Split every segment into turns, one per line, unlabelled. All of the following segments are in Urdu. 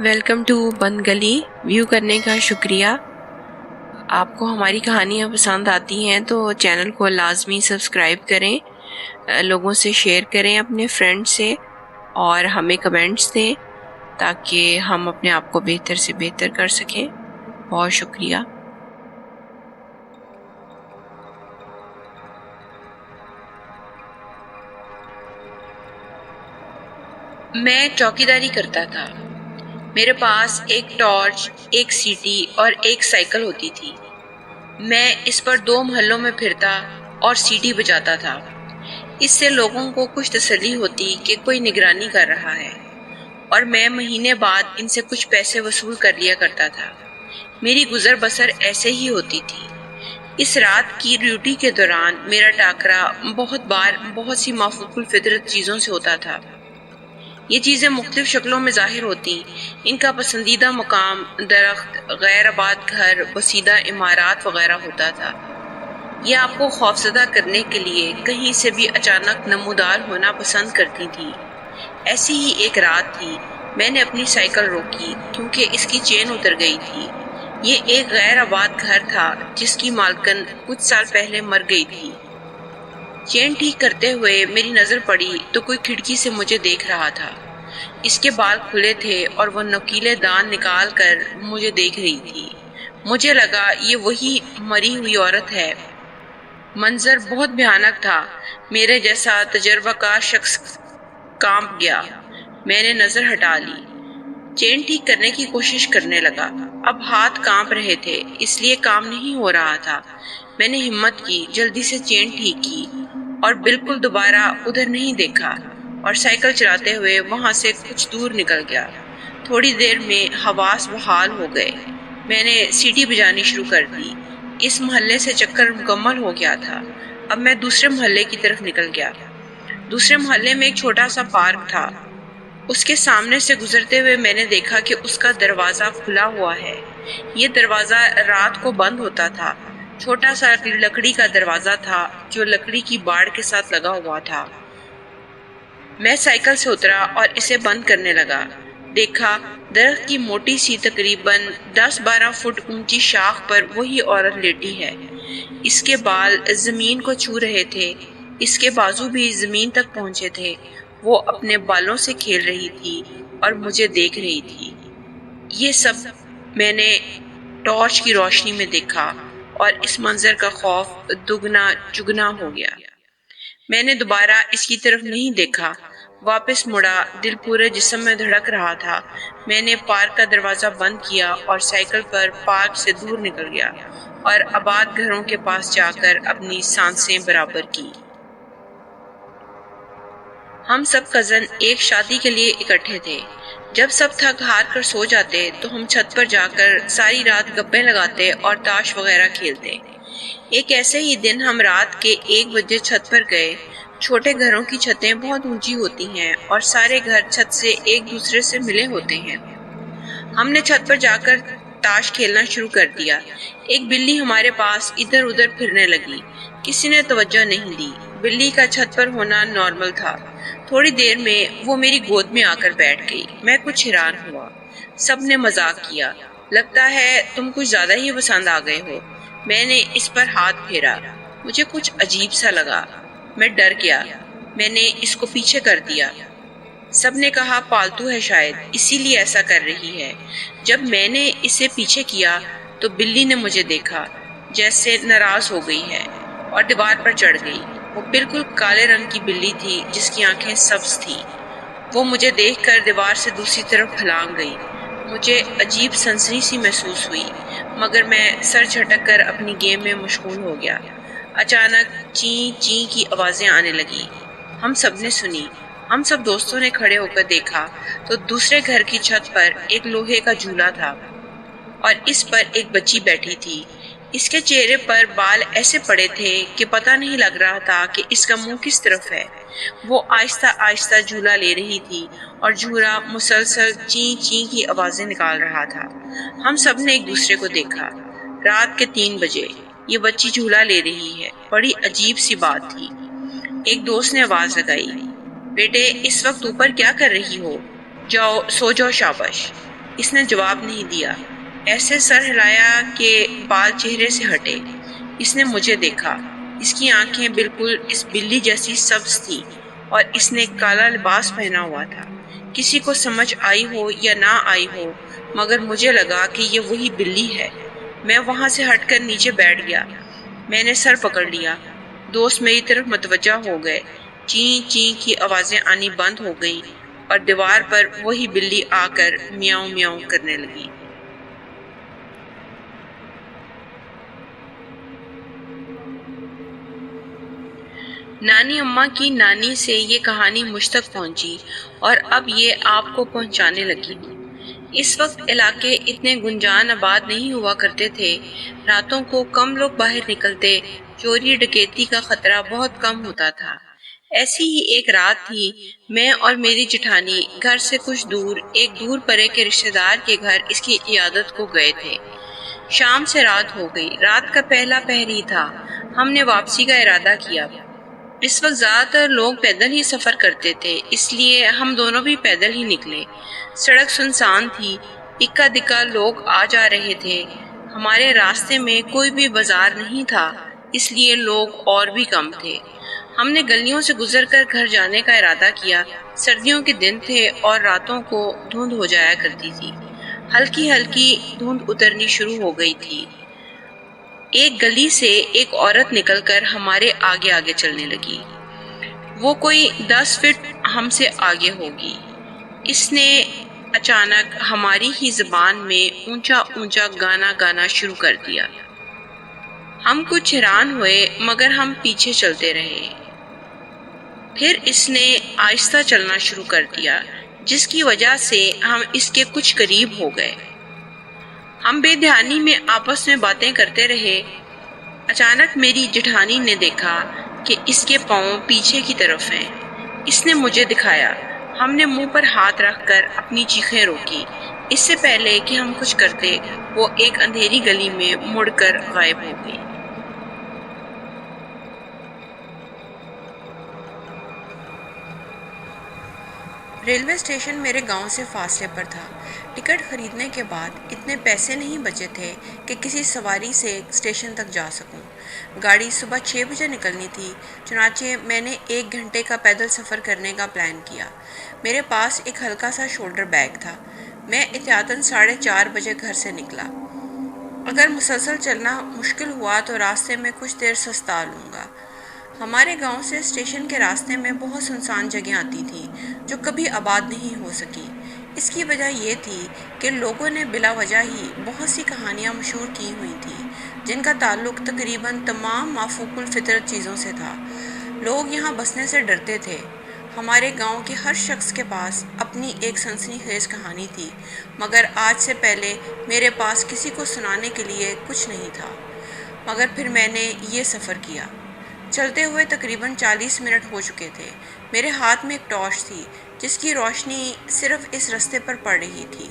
ویلکم ٹو بند گلی. ویو کرنے کا شکریہ. آپ کو ہماری کہانیاں پسند آتی ہیں تو چینل کو لازمی سبسکرائب کریں، لوگوں سے شیئر کریں اپنے فرینڈ سے، اور ہمیں کمنٹس دیں تاکہ ہم اپنے آپ کو بہتر سے بہتر کر سکیں. بہت شکریہ. میں چوکیداری کرتا تھا. میرے پاس ایک ٹارچ، ایک سیٹی اور ایک سائیکل ہوتی تھی. میں اس پر 2 محلوں میں پھرتا اور سیٹی بجاتا تھا. اس سے لوگوں کو کچھ تسلی ہوتی کہ کوئی نگرانی کر رہا ہے، اور میں مہینے بعد ان سے کچھ پیسے وصول کر لیا کرتا تھا. میری گزر بسر ایسے ہی ہوتی تھی. اس رات کی ڈیوٹی کے دوران میرا ٹاکرا بہت بار بہت سی مافوق الفطرت چیزوں سے ہوتا تھا. یہ چیزیں مختلف شکلوں میں ظاہر ہوتی. ان کا پسندیدہ مقام درخت، غیر آباد گھر، بسیدہ عمارات وغیرہ ہوتا تھا. یہ آپ کو خوفزدہ کرنے کے لیے کہیں سے بھی اچانک نمودار ہونا پسند کرتی تھی. ایسی ہی ایک رات تھی. میں نے اپنی سائیکل روکی کیونکہ اس کی چین اتر گئی تھی. یہ ایک غیر آباد گھر تھا جس کی مالکن کچھ سال پہلے مر گئی تھی. چین ٹھیک کرتے ہوئے میری نظر پڑی تو کوئی کھڑکی سے مجھے دیکھ رہا تھا. اس کے بال کھلے تھے اور وہ نوکیلے دان نکال کر مجھے دیکھ رہی تھی. مجھے لگا یہ وہی مری ہوئی عورت ہے. منظر بہت بھیانک تھا. میرے جیسا تجربہ کار شخص کانپ گیا. میں نے نظر ہٹا لی. چین ٹھیک کرنے کی کوشش کرنے لگا. اب ہاتھ کانپ رہے تھے اس لیے کام نہیں ہو رہا تھا. میں نے ہمت کی، جلدی سے چین ٹھیک کی اور بالکل دوبارہ ادھر نہیں دیکھا، اور سائیکل چلاتے ہوئے وہاں سے کچھ دور نکل گیا. تھوڑی دیر میں حواس بحال ہو گئے. میں نے سیٹی بجانی شروع کر دی. اس محلے سے چکر مکمل ہو گیا تھا. اب میں دوسرے محلے کی طرف نکل گیا. دوسرے محلے میں ایک چھوٹا سا پارک تھا. اس کے سامنے سے گزرتے ہوئے میں نے دیکھا کہ اس کا دروازہ کھلا ہوا ہے. یہ دروازہ رات کو بند ہوتا تھا. چھوٹا سا لکڑی کا دروازہ تھا جو لکڑی کی باڑ کے ساتھ لگا ہوا تھا. میں سائیکل سے اترا اور اسے بند کرنے لگا. دیکھا درخت کی موٹی سی تقریباً 10-12 فٹ اونچی شاخ پر وہی عورت لیٹی ہے. اس کے بال زمین کو چھو رہے تھے. اس کے بازو بھی زمین تک پہنچے تھے. وہ اپنے بالوں سے کھیل رہی تھی اور مجھے دیکھ رہی تھی. یہ سب میں نے ٹارچ کی روشنی میں دیکھا اور اس منظر کا خوف دگنا چگنا ہو گیا. میں نے دوبارہ اس کی طرف نہیں دیکھا. واپس مڑا. دل پورے جسم میں دھڑک رہا تھا. میں نے پارک کا دروازہ بند کیا اور سائیکل پر پارک سے دور نکل گیا اور آباد گھروں کے پاس جا کر اپنی سانسیں برابر کی. ہم سب کزن ایک شادی کے لیے اکٹھے تھے. جب سب تھک ہار کر سو جاتے تو ہم چھت پر جا کر ساری رات گپیں لگاتے اور تاش وغیرہ کھیلتے. ایک ایسے ہی دن ہم رات کے 1 بجے چھت پر گئے. چھوٹے گھروں کی چھتیں بہت اونچی ہوتی ہیں اور سارے گھر چھت سے ایک دوسرے سے ملے ہوتے ہیں. ہم نے چھت پر جا کر تاش کھیلنا شروع کر دیا. ایک بلی ہمارے پاس ادھر ادھر پھرنے لگی. کسی نے توجہ نہیں دی. بلی کا چھت پر ہونا نارمل تھا. تھوڑی دیر میں وہ میری گود میں آ کر بیٹھ گئی. میں کچھ حیران ہوا. سب نے مذاق کیا. لگتا ہے تم کچھ زیادہ ہی پسند آ گئے ہو. میں نے اس پر ہاتھ پھیرا. مجھے کچھ عجیب سا لگا. میں ڈر گیا. میں نے اس کو پیچھے کر دیا. سب نے کہا پالتو ہے شاید اسی لیے ایسا کر رہی ہے. جب میں نے اسے پیچھے کیا تو بلی نے مجھے دیکھا جیسے ناراض ہو گئی ہے اور دیوار پر چڑھ گئی. وہ بالکل کالے رنگ کی بلی تھی جس کی آنکھیں سبز تھیں. وہ مجھے دیکھ کر دیوار سے دوسری طرف پھلانگ گئی. مجھے عجیب سنسنی سی محسوس ہوئی مگر میں سر جھٹک کر اپنی گیم میں مشغول ہو گیا. اچانک چیں چیں کی آوازیں آنے لگی. ہم سب نے سنی. ہم سب دوستوں نے کھڑے ہو کر دیکھا تو دوسرے گھر کی چھت پر ایک لوہے کا جھولا تھا اور اس پر ایک بچی بیٹھی تھی. اس کے چہرے پر بال ایسے پڑے تھے کہ پتہ نہیں لگ رہا تھا کہ اس کا منہ کس طرف ہے. وہ آہستہ آہستہ جھولا لے رہی تھی اور جھولا مسلسل چیں چیں کی آوازیں نکال رہا تھا. ہم سب نے ایک دوسرے کو دیکھا. رات کے 3 بجے یہ بچی جھولا لے رہی ہے. بڑی عجیب سی بات تھی. ایک دوست نے آواز لگائی، بیٹے اس وقت اوپر کیا کر رہی ہو؟ جاؤ سو جاؤ شاباش. اس نے جواب نہیں دیا، ایسے سر ہلایا کہ بال چہرے سے ہٹے۔ اس نے مجھے دیکھا، اس کی آنکھیں بالکل اس بلی جیسی سبز تھیں اور اس نے کالا لباس پہنا ہوا تھا۔ کسی کو سمجھ آئی ہو یا نہ آئی ہو، مگر مجھے لگا کہ یہ وہی بلی ہے۔ میں وہاں سے ہٹ کر نیچے بیٹھ گیا۔ میں نے سر پکڑ لیا۔ دوست میری طرف متوجہ ہو گئے۔ چین چین کی آوازیں آنی بند ہو گئیں اور دیوار پر وہی بلی آ کر میاؤں میاؤں کرنے لگی۔ نانی اماں کی نانی سے یہ کہانی مجھ تک پہنچی اور اب یہ آپ کو پہنچانے لگی ہوں۔ اس وقت علاقے اتنے گنجان آباد نہیں ہوا کرتے تھے، راتوں کو کم لوگ باہر نکلتے، چوری ڈکیتی کا خطرہ بہت کم ہوتا تھا۔ ایسی ہی ایک رات تھی، میں اور میری جٹھانی گھر سے کچھ دور ایک دور پرے کے رشتہ دار کے گھر اس کی عیادت کو گئے تھے۔ شام سے رات ہو گئی، رات کا پہلا پہر ہی تھا۔ ہم نے واپسی کا ارادہ کیا۔ اس وقت زیادہ تر لوگ پیدل ہی سفر کرتے تھے، اس لیے ہم دونوں بھی پیدل ہی نکلے۔ سڑک سنسان تھی، اکا دکا لوگ آ جا رہے تھے۔ ہمارے راستے میں کوئی بھی بازار نہیں تھا، اس لیے لوگ اور بھی کم تھے۔ ہم نے گلیوں سے گزر کر گھر جانے کا ارادہ کیا۔ سردیوں کے دن تھے اور راتوں کو دھند ہو جایا کرتی تھی۔ ہلکی ہلکی دھند اترنی شروع ہو گئی تھی۔ ایک گلی سے ایک عورت نکل کر ہمارے آگے آگے چلنے لگی۔ وہ کوئی 10 فٹ ہم سے آگے ہوگی۔ اس نے اچانک ہماری ہی زبان میں اونچا اونچا گانا گانا شروع کر دیا۔ ہم کچھ حیران ہوئے مگر ہم پیچھے چلتے رہے۔ پھر اس نے آہستہ چلنا شروع کر دیا، جس کی وجہ سے ہم اس کے کچھ قریب ہو گئے۔ ہم بے دھیانی میں آپس میں باتیں کرتے رہے۔ اچانک میری جٹھانی نے دیکھا کہ اس کے پاؤں پیچھے کی طرف ہیں۔ اس نے مجھے دکھایا۔ ہم نے منہ پر ہاتھ رکھ کر اپنی چیخیں روکی۔ اس سے پہلے کہ ہم کچھ کرتے، وہ ایک اندھیری گلی میں مڑ کر غائب ہو گئی۔ ریلوے اسٹیشن میرے گاؤں سے فاصلے پر تھا۔ ٹکٹ خریدنے کے بعد اتنے پیسے نہیں بچے تھے کہ کسی سواری سے اسٹیشن تک جا سکوں۔ گاڑی صبح 6 بجے نکلنی تھی، چنانچہ میں نے 1 گھنٹے کا پیدل سفر کرنے کا پلان کیا۔ میرے پاس ایک ہلکا سا شولڈر بیگ تھا۔ میں احتیاطاً 4:30 بجے گھر سے نکلا۔ اگر مسلسل چلنا مشکل ہوا تو راستے میں کچھ دیر سستا لوں گا۔ ہمارے گاؤں سے اسٹیشن کے راستے میں بہت سنسان جگہیں آتی تھیں جو کبھی آباد نہیں ہو سکی۔ اس کی وجہ یہ تھی کہ لوگوں نے بلا وجہ ہی بہت سی کہانیاں مشہور کی ہوئی تھیں جن کا تعلق تقریباً تمام مافوق الفطرت چیزوں سے تھا۔ لوگ یہاں بسنے سے ڈرتے تھے۔ ہمارے گاؤں کے ہر شخص کے پاس اپنی ایک سنسنی خیز کہانی تھی، مگر آج سے پہلے میرے پاس کسی کو سنانے کے لیے کچھ نہیں تھا۔ مگر پھر میں نے یہ سفر کیا۔ چلتے ہوئے تقریباً 40 منٹ ہو چکے تھے۔ میرے ہاتھ میں ایک ٹارچ تھی جس کی روشنی صرف اس رستے پر پڑ رہی تھی۔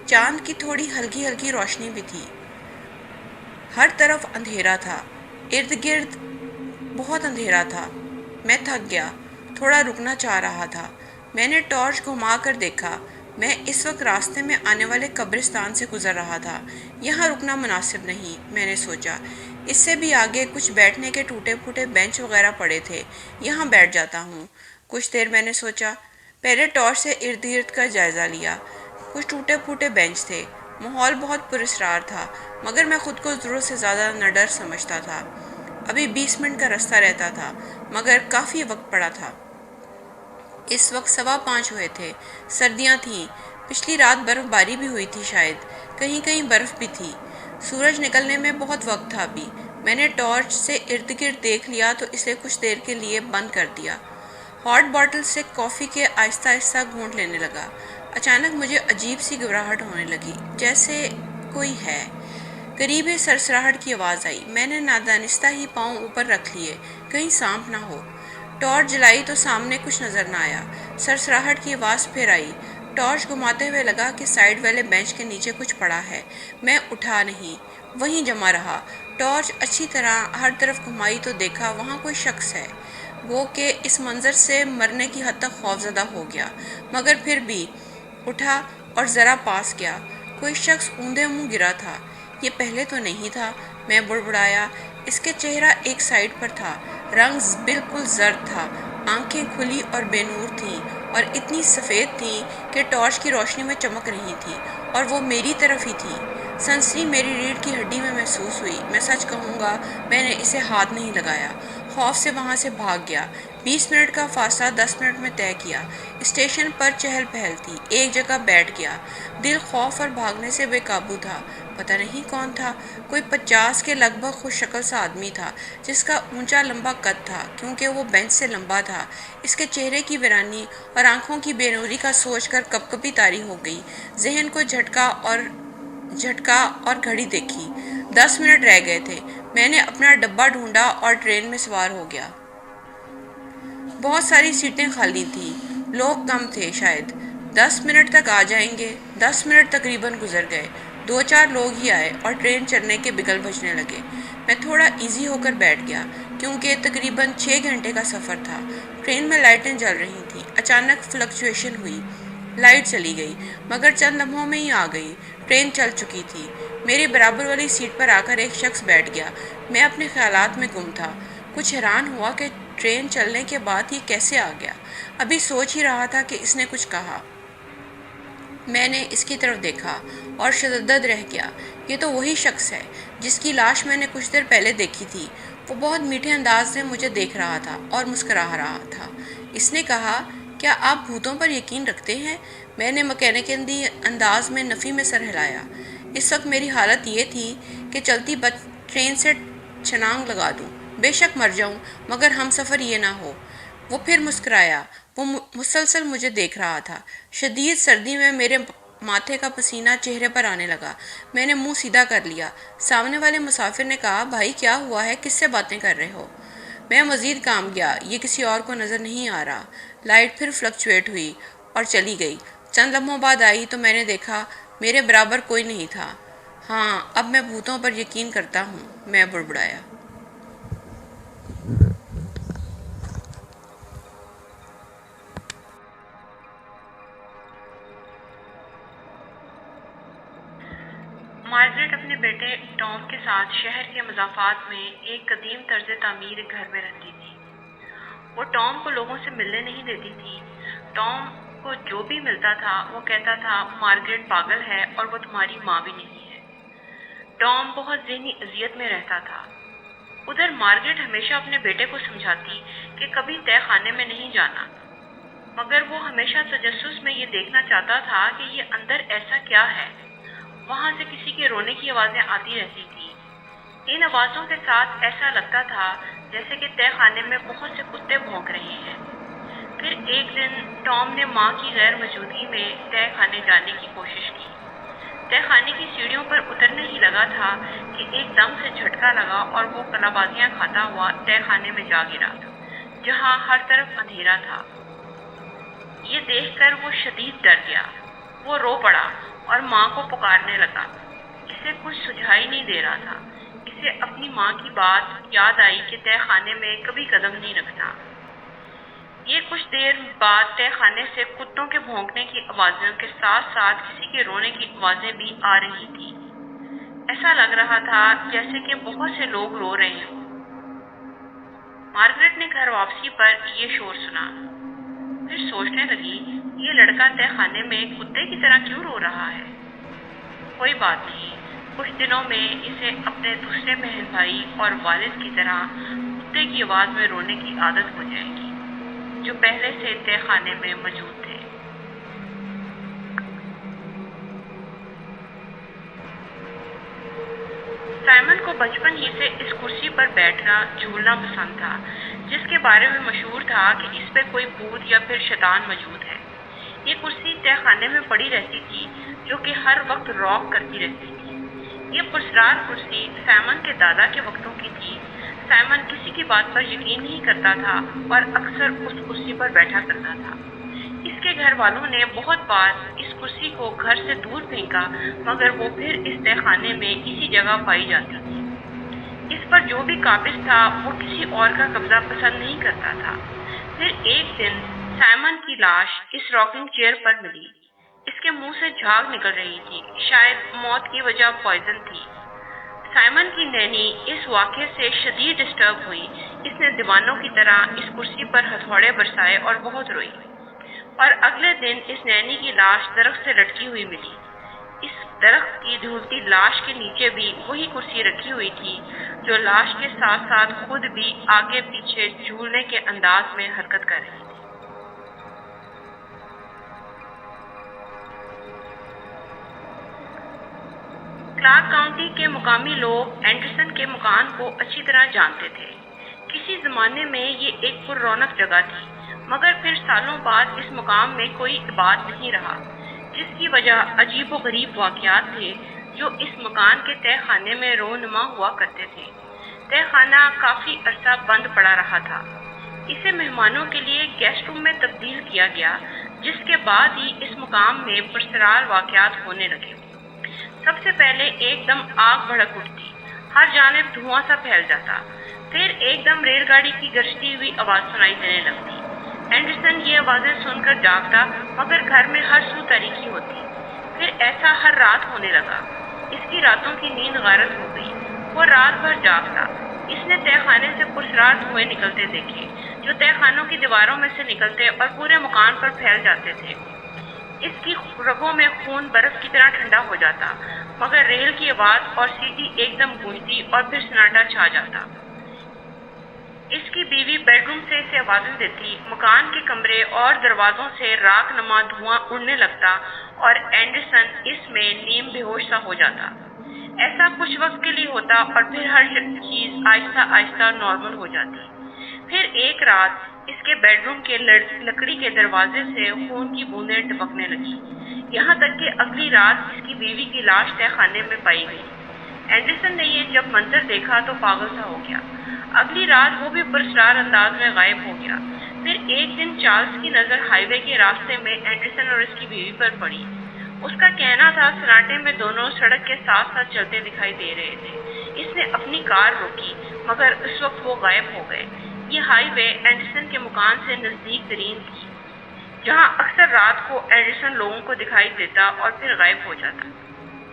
چاند کی تھوڑی ہلکی ہلکی روشنی بھی تھی۔ ہر طرف اندھیرا تھا، ارد گرد بہت اندھیرا تھا۔ میں تھک گیا، تھوڑا رکنا چاہ رہا تھا۔ میں نے ٹارچ گھما کر دیکھا۔ میں اس وقت راستے میں آنے والے قبرستان سے گزر رہا تھا۔ یہاں رکنا مناسب نہیں، میں نے سوچا۔ اس سے بھی آگے کچھ بیٹھنے کے ٹوٹے پھوٹے بینچ وغیرہ پڑے تھے، یہاں بیٹھ جاتا ہوں۔ کچھ دیر میں نے سوچا، پہلے ٹارچ سے ارد گرد کا جائزہ لیا۔ کچھ ٹوٹے پھوٹے بینچ تھے، ماحول بہت پراسرار تھا، مگر میں خود کو ضرورت سے زیادہ نڈر سمجھتا تھا۔ ابھی 20 منٹ کا رستہ رہتا تھا، مگر کافی وقت پڑا تھا۔ اس وقت 5:15 ہوئے تھے، سردیاں تھیں، پچھلی رات برف باری بھی ہوئی تھی، شاید کہیں کہیں برف بھی تھی۔ سورج نکلنے میں بہت وقت تھا ابھی۔ میں نے ٹارچ سے ارد گرد دیکھ لیا تو اسے کچھ دیر کے لیے بند کر دیا۔ ہاٹ باٹل سے کافی کے آہستہ آہستہ گھونٹ لینے لگا۔ اچانک مجھے عجیب سی گھبراہٹ ہونے لگی، جیسے کوئی ہے۔ قریب سرسراہٹ کی آواز آئی۔ میں نے نادانستہ ہی پاؤں اوپر رکھ لیے، کہیں سانپ نہ ہو۔ ٹارچ جلائی تو سامنے کچھ نظر نہ آیا۔ سرسراہٹ کی آواز پھر آئی۔ ٹارچ گھماتے ہوئے لگا کہ سائیڈ والے بینچ کے نیچے کچھ پڑا ہے۔ میں اٹھا نہیں، وہیں جمع رہا۔ ٹارچ اچھی طرح ہر طرف گھمائی تو دیکھا وہاں کوئی شخص ہے۔ وہ کہ اس منظر سے مرنے کی حد تک خوفزدہ ہو گیا، مگر پھر بھی اٹھا اور ذرا پاس گیا۔ کوئی شخص اوندے منہ گرا تھا۔ یہ پہلے تو نہیں تھا، میں بڑبڑایا۔ اس کے چہرہ ایک سائڈ پر تھا، رنگ بالکل زرد تھا، آنکھیں کھلی اور بے نور تھیں اور اتنی سفید تھیں کہ ٹارچ کی روشنی میں چمک رہی تھیں، اور وہ میری طرف ہی تھی۔ سنسنی میری ریڑھ کی ہڈی میں محسوس ہوئی۔ میں سچ کہوں گا، میں نے اسے ہاتھ نہیں لگایا، خوف سے وہاں سے بھاگ گیا۔ 20 منٹ کا فاصلہ 10 منٹ میں طے کیا۔ اسٹیشن پر چہل پہل تھی۔ ایک جگہ بیٹھ گیا۔ دل خوف اور بھاگنے سے بے قابو تھا۔ پتہ نہیں کون تھا، کوئی 50 کے لگ بھگ خوش شکل سا آدمی تھا، جس کا اونچا لمبا قد تھا کیونکہ وہ بینچ سے لمبا تھا۔ اس کے چہرے کی ویرانی اور آنکھوں کی بے نوری کا سوچ کر کپکپی طاری ہو گئی۔ ذہن کو جھٹکا اور گھڑی دیکھی۔ 10 منٹ رہ گئے تھے۔ میں نے اپنا ڈبہ ڈھونڈا اور ٹرین میں سوار ہو گیا۔ بہت ساری سیٹیں خالی تھیں، لوگ کم تھے، شاید 10 منٹ تک آ جائیں گے۔ 10 منٹ تقریباً گزر گئے۔ 2-4 لوگ ہی آئے اور ٹرین چلنے کے بگل بجنے لگے۔ میں تھوڑا ایزی ہو کر بیٹھ گیا کیونکہ تقریباً 6 گھنٹے کا سفر تھا۔ ٹرین میں لائٹیں جل رہی تھیں۔ اچانک فلکچویشن ہوئی، لائٹ چلی گئی، مگر چند لمحوں میں ہی آ گئی۔ ٹرین چل چکی تھی۔ میری برابر والی سیٹ پر آ کر ایک شخص بیٹھ گیا۔ میں اپنے خیالات میں گم تھا، کچھ حیران ہوا کہ ٹرین چلنے کے بعد یہ کیسے آ گیا۔ ابھی سوچ ہی رہا تھا کہ اس نے کچھ کہا۔ میں نے اس کی طرف دیکھا اور شدد رہ گیا۔ یہ تو وہی شخص ہے جس کی لاش میں نے کچھ دیر پہلے دیکھی تھی۔ وہ بہت میٹھے انداز سے مجھے دیکھ رہا تھا اور مسکرا رہا تھا۔ اس نے کہا، کیا آپ بھوتوں پر یقین رکھتے ہیں؟ میں نے مکینیکلی انداز میں نفی میں سر ہلایا۔ اس وقت میری حالت یہ تھی کہ چلتی ٹرین سے چھلانگ لگا دوں، بے شک مر جاؤں، مگر ہم سفر یہ نہ ہو۔ وہ پھر مسکرایا۔ وہ مسلسل مجھے دیکھ رہا تھا۔ شدید سردی میں میرے ماتھے کا پسینہ چہرے پر آنے لگا۔ میں نے منہ سیدھا کر لیا۔ سامنے والے مسافر نے کہا، بھائی کیا ہوا ہے، کس سے باتیں کر رہے ہو؟ میں مزید کام گیا، یہ کسی اور کو نظر نہیں آ رہا۔ لائٹ پھر فلکچویٹ ہوئی اور چلی گئی۔ چند لمحوں بعد آئی تو میں نے دیکھا میرے برابر کوئی نہیں تھا۔ ہاں، اب میں بھوتوں پر یقین کرتا ہوں، میں بڑبڑایا۔ مارگریٹ اپنے بیٹے ٹام کے ساتھ شہر کے مضافات میں ایک قدیم طرز تعمیر گھر میں رہتی تھی۔ وہ ٹام کو لوگوں سے ملنے نہیں دیتی تھی۔ ٹام کو جو بھی ملتا تھا وہ کہتا تھا مارگریٹ پاگل ہے اور وہ تمہاری ماں بھی نہیں ہے۔ ٹام بہت ذہنی اذیت میں رہتا تھا۔ ادھر مارگریٹ ہمیشہ اپنے بیٹے کو سمجھاتی کہ کبھی تہہ خانے میں نہیں جانا، مگر وہ ہمیشہ تجسس میں یہ دیکھنا چاہتا تھا کہ یہ اندر ایسا کیا ہے۔ وہاں سے کسی کے رونے کی آوازیں آتی رہتی تھی۔ ان آوازوں کے ساتھ ایسا لگتا تھا جیسے کہ تہہ خانے میں بہت سے کتے بھونک رہے ہیں۔ پھر ایک دن ٹام نے ماں کی غیر موجودگی میں تہہ خانے جانے کی کوشش کی۔ تہہ خانے کی سیڑھیوں پر اترنے ہی لگا تھا کہ ایک دم سے جھٹکا لگا اور وہ کلابازیاں کھاتا ہوا تہہ خانے میں جا گرا، جہاں ہر طرف اندھیرا تھا۔ یہ دیکھ کر وہ شدید ڈر گیا۔ وہ رو پڑا اور ماں کو پکارنے لگا۔ اسے کچھ سجھائی نہیں دے رہا تھا۔ اسے اپنی ماں کی بات یاد آئی کہ تہہ خانے میں کبھی قدم نہیں رکھنا۔ یہ کچھ دیر بعد تہہ خانے سے کتوں کے بھونکنے کی آوازوں کے ساتھ ساتھ کسی کے رونے کی آوازیں بھی آ رہی تھی۔ ایسا لگ رہا تھا جیسے کہ بہت سے لوگ رو رہے ہوں۔ مارگریٹ نے گھر واپسی پر یہ شور سنا۔ پھر سوچنے لگی، یہ لڑکا تہہ خانے میں کتے کی طرح کیوں رو رہا ہے؟ کوئی بات نہیں، کچھ دنوں میں اسے اپنے دوسرے بہن بھائی اور والد کی طرح کتے کی آواز میں رونے کی عادت ہو جائے گی، جو پہلے سے تہہ خانے میں موجود تھے۔ سائمن کو بچپن ہی سے اس کرسی پر بیٹھنا جھولنا پسند تھا، جس کے بارے میں مشہور تھا کہ اس پہ کوئی بھوت یا پھر شیطان موجود ہے۔ یہ کرسی تہہ خانے میں پڑی رہتی تھی، جو کہ ہر وقت راک کرتی رہتی تھی۔ یہ پرسرار کرسی سائمن کے دادا کے وقتوں کی تھی۔ سائمن کسی کی بات پر یقین نہیں کرتا تھا اور اکثر اس کرسی پر بیٹھا کرتا تھا۔ اس کے گھر والوں نے بہت بار اس کرسی کو گھر سے دور پھینکا، مگر وہ پھر اس تہہ خانے میں اسی جگہ پائی جاتی تھی۔ اس پر جو بھی قابض تھا وہ کسی اور کا قبضہ پسند نہیں کرتا تھا۔ پھر ایک دن سائمن کی لاش اس راکنگ چیئر پر ملی۔ اس کے منہ سے جھاگ نکل رہی تھی، شاید موت کی وجہ پوائزن تھی۔ سائمن کی نینی اس واقعے سے شدید ڈسٹرب ہوئی۔ اس نے دیوانوں کی طرح اس کرسی پر ہتھوڑے برسائے اور بہت روئی، اور اگلے دن اس نینی کی لاش درخت سے لٹکی ہوئی ملی۔ اس درخت کی جھولتی لاش کے نیچے بھی وہی کرسی رکھی ہوئی تھی جو لاش کے ساتھ ساتھ خود بھی آگے پیچھے جھولنے کے انداز میں حرکت کر رہی تھی۔ کلارک کاؤنٹی کے مقامی لوگ اینڈرسن کے مکان کو اچھی طرح جانتے تھے۔ کسی زمانے میں یہ ایک پر رونق جگہ تھی، مگر پھر سالوں بعد اس مقام میں کوئی عبادت نہیں رہا، جس کی وجہ عجیب و غریب واقعات تھے جو اس مکان کے تہہ خانے میں رونما ہوا کرتے تھے۔ تہہ خانہ کافی عرصہ بند پڑا رہا تھا۔ اسے مہمانوں کے لیے گیسٹ روم میں تبدیل کیا گیا، جس کے بعد ہی اس مقام میں پرسرار واقعات ہونے لگے۔ سب سے پہلے ایک دم آگ بھڑک اٹھتی، ہر جانب دھواں سا پھیل جاتا، پھر ایک دم ریل گاڑی کی گرجتی ہوئی آواز سنائی دینے لگتی۔ اینڈرسن یہ آوازیں سن کر جاگتا، مگر گھر میں ہر سو تاریکی ہوتی۔ پھر ایسا ہر رات ہونے لگا۔ اس کی راتوں کی نیند غارت ہو گئی۔ وہ رات بھر جاگتا۔ اس نے تہہ خانے سے پرسرار دھوئیں نکلتے دیکھے، جو تہہ خانوں کی دیواروں میں سے نکلتے اور پورے مکان پر پھیل جاتے تھے۔ اس کی رگوں میں خون برف کی طرح ٹھنڈا ہو جاتا، مگر ریل کی آواز اور سیٹی ایک دم گونجتی اور پھر سناٹا چھا جاتا۔ اس کی بیوی بیڈ روم سے اسے آوازیں دیتی، مکان کے کمرے اور دروازوں سے راکھ نما دھواں اڑنے لگتا اور اینڈرسن اس میں نیم بے ہوش سا ہو جاتا۔ ایسا کچھ وقت کے لیے ہوتا اور پھر ہر چیز آہستہ آہستہ نارمل ہو جاتی۔ پھر ایک رات اس کے بیڈ روم کے لکڑی کے دروازے سے خون کی بوندیں ٹپکنے لگی، یہاں تک کہ اگلی رات اس کی بیوی کی لاش تہہ خانے میں پائی گئی۔ اینڈرسن نے یہ جب منظر دیکھا تو پاگل سا ہو گیا۔ اگلی رات وہ بھی پرسرار انداز میں غائب ہو گیا۔ پھر ایک دن چارلز کی نظر ہائی وے کے راستے میں اینڈرسن اور اس کی بیوی پر پڑی۔ اس کا کہنا تھا سناٹے میں دونوں سڑک کے ساتھ ساتھ چلتے دکھائی دے رہے تھے۔ اس نے اپنی کار روکی، مگر اس وقت وہ غائب ہو گئے۔ یہ ہائی وے اینڈرسن کے مکان سے نزدیک ترین تھی، جہاں اکثر رات کو اینڈرسن لوگوں کو دکھائی دیتا اور پھر غائب ہو جاتا۔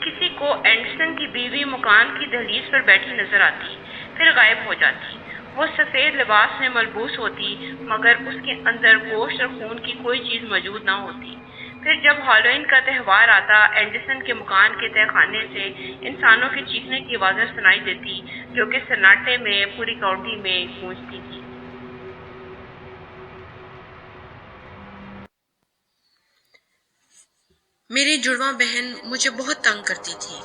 کسی کو اینڈرسن کی بیوی مکان کی دہلیز پر بیٹھی نظر آتی، پھر غائب ہو جاتی۔ وہ سفید لباس میں ملبوس ہوتی، مگر اس کے اندر گوشت اور خون کی کوئی چیز موجود نہ ہوتی۔ پھر جب ہالووین کا تہوار آتا، اینڈرسن کے مکان کے تہہ خانے سے انسانوں کے چیخنے کی آوازیں سنائی دیتی، جو کہ سناٹے میں پوری کاؤنٹی میں گونجتی تھی۔
میری جڑواں بہن مجھے بہت تنگ کرتی تھی۔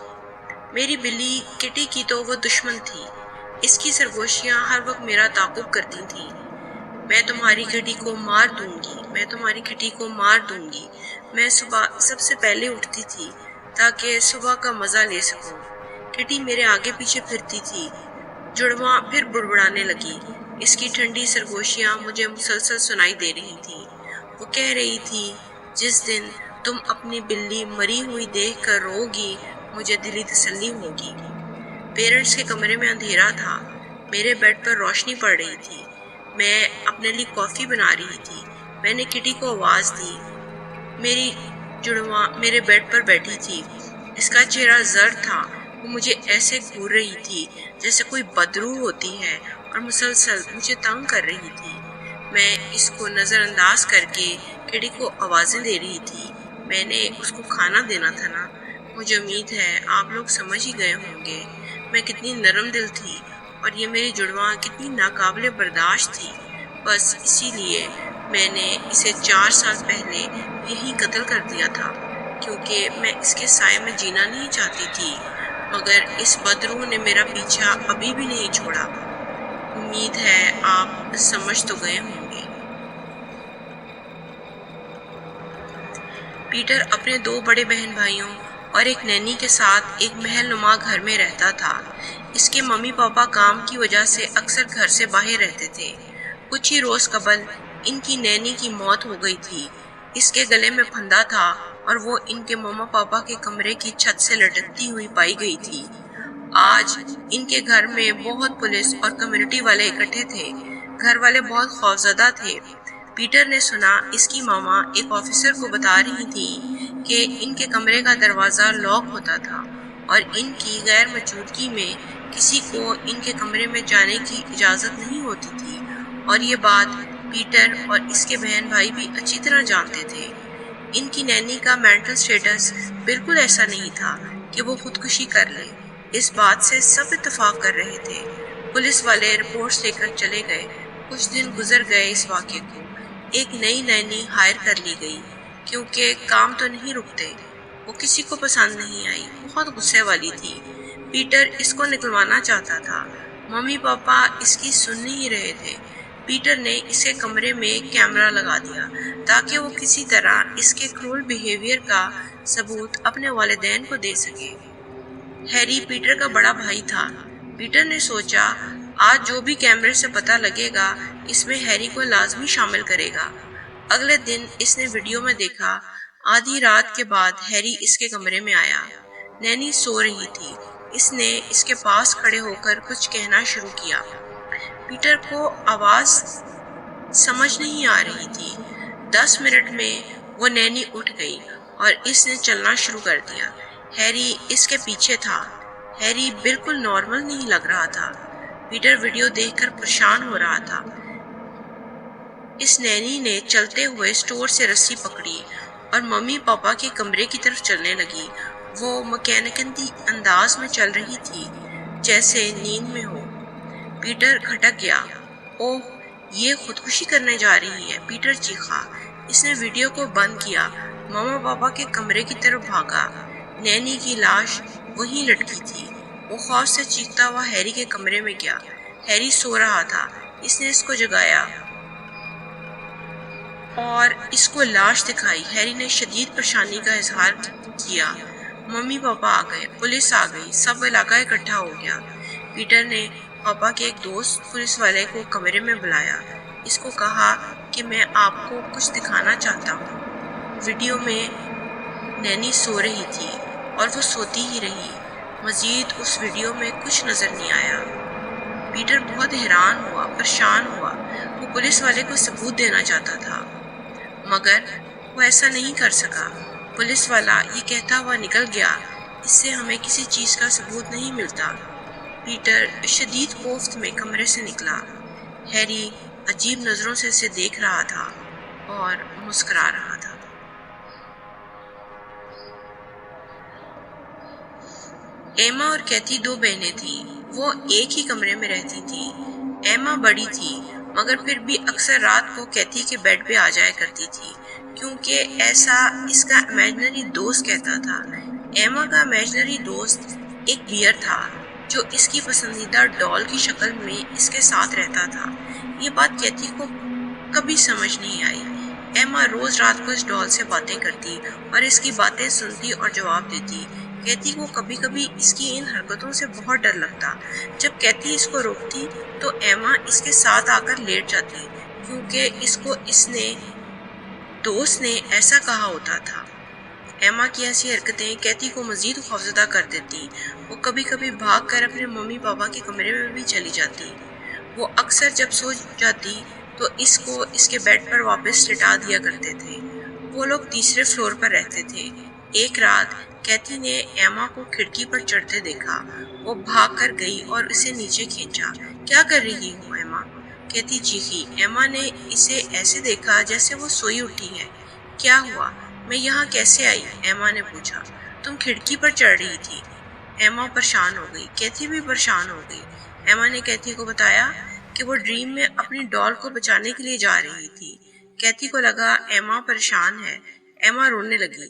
میری بلی کٹی کی تو وہ دشمن تھی۔ اس کی سرگوشیاں ہر وقت میرا تعاقب کرتی تھیں۔ میں تمہاری کٹی کو مار دوں گی، میں تمہاری کٹی کو مار دوں گی۔ میں صبح سب سے پہلے اٹھتی تھی تاکہ صبح کا مزہ لے سکوں۔ کٹی میرے آگے پیچھے پھرتی تھی۔ جڑواں پھر بڑبڑانے لگی۔ اس کی ٹھنڈی سرگوشیاں مجھے مسلسل سنائی دے رہی تھی۔ وہ کہہ رہی تھی، جس دن تم اپنی بلی مری ہوئی دیکھ کر رو گی، مجھے دلی تسلی ہوگی۔ پیرنٹس کے کمرے میں اندھیرا تھا۔ میرے بیڈ پر روشنی پڑ رہی تھی۔ میں اپنے لیے کافی بنا رہی تھی۔ میں نے کٹی کو آواز دی۔ میری جڑواں میرے بیڈ پر بیٹھی تھی۔ اس کا چہرہ زرد تھا۔ وہ مجھے ایسے گھور رہی تھی جیسے کوئی بدروح ہوتی ہے، اور مسلسل مجھے تنگ کر رہی تھی۔ میں اس کو نظر انداز کر کے کٹی کو آوازیں دے رہی تھی۔ میں نے اس کو کھانا دینا تھا نا۔ مجھے امید ہے آپ لوگ سمجھ ہی گئے ہوں گے میں کتنی نرم دل تھی، اور یہ میری جڑواں کتنی ناقابل برداشت تھی۔ بس اسی لیے میں نے اسے 4 سال پہلے یہی قتل کر دیا تھا، کیونکہ میں اس کے سائے میں جینا نہیں چاہتی تھی، مگر اس بدروح نے میرا پیچھا ابھی بھی نہیں چھوڑا۔ امید ہے آپ سمجھ تو گئے ہوں گے۔ پیٹر اپنے 2 بڑے بہن بھائیوں اور ایک نینی کے ساتھ ایک محل نما گھر میں رہتا تھا۔ اس کے ممی پاپا کام کی وجہ سے اکثر گھر سے باہر رہتے تھے۔ کچھ ہی روز قبل ان کی نینی کی موت ہو گئی تھی۔ اس کے گلے میں پھندا تھا اور وہ ان کے ماما پاپا کے کمرے کی چھت سے لٹکتی ہوئی پائی گئی تھی۔ آج ان کے گھر میں بہت پولیس اور کمیونٹی والے اکٹھے تھے۔ گھر والے بہت خوفزدہ تھے۔ پیٹر نے سنا اس کی ماما ایک آفیسر کو بتا رہی تھی کہ ان کے کمرے کا دروازہ لاک ہوتا تھا اور ان کی غیر موجودگی میں کسی کو ان کے کمرے میں جانے کی اجازت نہیں ہوتی تھی، اور یہ بات پیٹر اور اس کے بہن بھائی بھی اچھی طرح جانتے تھے۔ ان کی نینی کا مینٹل سٹیٹس بالکل ایسا نہیں تھا کہ وہ خودکشی کر لے، اس بات سے سب اتفاق کر رہے تھے۔ پولیس والے رپورٹس لے کر چلے گئے۔ کچھ دن گزر گئے، اس واقعے کو ایک نئی نینی ہائر کر لی گئی، کیونکہ کام تو نہیں رکتے۔ وہ کسی کو پسند نہیں آئی، بہت غصے والی تھی۔ پیٹر اس کو نکلوانا چاہتا تھا، ممی پاپا اس کی سن نہیں رہے تھے۔ پیٹر نے اس کے کمرے میں کیمرہ لگا دیا تاکہ وہ کسی طرح اس کے کرول بیہیویئر کا ثبوت اپنے والدین کو دے سکے۔ ہیری پیٹر کا بڑا بھائی تھا۔ پیٹر نے سوچا آج جو بھی کیمرے سے پتہ لگے گا اس میں ہیری کو لازمی شامل کرے گا۔ اگلے دن اس نے ویڈیو میں دیکھا، آدھی رات کے بعد ہیری اس کے کمرے میں آیا۔ نینی سو رہی تھی۔ اس نے اس کے پاس کھڑے ہو کر کچھ کہنا شروع کیا۔ پیٹر کو آواز سمجھ نہیں آ رہی تھی۔ 10 منٹ میں وہ نینی اٹھ گئی اور اس نے چلنا شروع کر دیا۔ ہیری اس کے پیچھے تھا۔ ہیری بالکل نارمل نہیں لگ رہا تھا۔ پیٹر ویڈیو دیکھ کر پریشان ہو رہا تھا۔ اس نینی نے چلتے ہوئے اسٹور سے رسی پکڑی اور ممی پاپا کے کمرے کی طرف چلنے لگی۔ وہ مکینیکل انداز میں چل رہی تھی جیسے نیند میں ہو۔ پیٹر کھٹک گیا۔ اوہ، یہ خودکشی کرنے جا رہی ہے، پیٹر چیخا۔ اس نے ویڈیو کو بند کیا، ماما پاپا کے کمرے کی طرف بھاگا۔ نینی کی لاش وہیں لٹکی تھی۔ وہ خوف سے چیختا ہوا ہیری کے کمرے میں گیا۔ ہیری سو رہا تھا۔ اس نے اس کو جگایا اور اس کو لاش دکھائی۔ ہیری نے شدید پریشانی کا اظہار کیا۔ ممی پاپا آ گئے، پولیس آ گئی، سب علاقہ اکٹھا ہو گیا۔ پیٹر نے پاپا کے ایک دوست پولیس والے کو کمرے میں بلایا۔ اس کو کہا کہ میں آپ کو کچھ دکھانا چاہتا ہوں۔ ویڈیو میں نینی سو رہی تھی اور وہ سوتی ہی رہی۔ مزید اس ویڈیو میں کچھ نظر نہیں آیا۔ پیٹر بہت حیران ہوا، پریشان ہوا۔ وہ پولیس والے کو ثبوت دینا چاہتا تھا مگر وہ ایسا نہیں کر سکا۔ پولیس والا یہ کہتا ہوا نکل گیا، اس سے ہمیں کسی چیز کا ثبوت نہیں ملتا۔ پیٹر شدید کوفت میں کمرے سے نکلا۔ ہیری عجیب نظروں سے اسے دیکھ رہا تھا اور مسکرا رہا تھا۔ ایما اور کیتھی 2 بہنیں تھیں۔ وہ ایک ہی کمرے میں رہتی تھیں۔ ایما بڑی تھی مگر پھر بھی اکثر رات کو کیتھی کے بیڈ پہ آ جایا کرتی تھی، کیونکہ ایسا اس کا امیجنری دوست کہتا تھا۔ ایما کا امیجنری دوست ایک بیئر تھا جو اس کی پسندیدہ ڈال کی شکل میں اس کے ساتھ رہتا تھا۔ یہ بات کیتھی کو کبھی سمجھ نہیں آئی۔ ایما روز رات کو اس ڈال سے باتیں کرتی اور اس کی باتیں سنتی اور جواب دیتی۔ کیتھی کو کبھی کبھی اس کی ان حرکتوں سے بہت ڈر لگتا۔ جب کیتھی اس کو روکتی تو ایما اس کے ساتھ آ کر لیٹ جاتی، کیونکہ اس کو اس نے دوست نے ایسا کہا ہوتا تھا۔ ایما کی ایسی حرکتیں کیتھی کو مزید خوفزدہ کر دیتی۔ وہ کبھی کبھی بھاگ کر اپنے ممی پاپا کے کمرے میں بھی چلی جاتی۔ وہ اکثر جب سو جاتی تو اس کو اس کے بیڈ پر واپس لٹا دیا کرتے تھے۔ وہ لوگ تیسرے فلور پر رہتے تھے۔ ایک رات کیتھی نے ایما کو کھڑکی پر چڑھتے دیکھا۔ وہ بھاگ کر گئی اور اسے نیچے کھینچا۔ کیا کر رہی ہو ایما؟ کیتھی چیخی۔ ایما نے اسے ایسے دیکھا جیسے وہ سوئی اٹھی ہے۔ کیا ہوا؟ میں یہاں کیسے آئی؟ ایما نے پوچھا۔ تم کھڑکی پر چڑھ رہی تھی۔ ایما پریشان ہو گئی۔ کیتھی بھی پریشان ہو گئی۔ ایما نے کیتھی کو بتایا کہ وہ ڈریم میں اپنی ڈال کو بچانے کے لیے جا رہی تھی۔ کیتھی کو لگا ایما پریشان ہے۔ ایما رونے لگی۔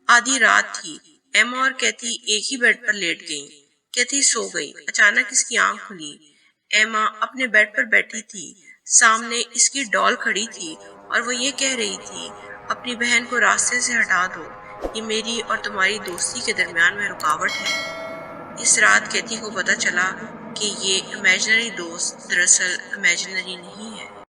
آدھی رات تھی۔ ایما اور کیتھی ایک ہی بیڈ پر لیٹ گئیں۔ کیتھی سو گئی۔ اچانک اس کی آنکھ کھلی۔ ایما اپنے بیڈ پر بیٹھی تھی۔ سامنے اس کی ڈال کھڑی تھی اور وہ یہ کہہ رہی تھی، اپنی بہن کو راستے سے ہٹا دو، یہ میری اور تمہاری دوستی کے درمیان میں رکاوٹ ہے۔ اس رات کیتھی کو پتہ چلا کہ یہ امیجنری دوست دراصل امیجنری نہیں ہے۔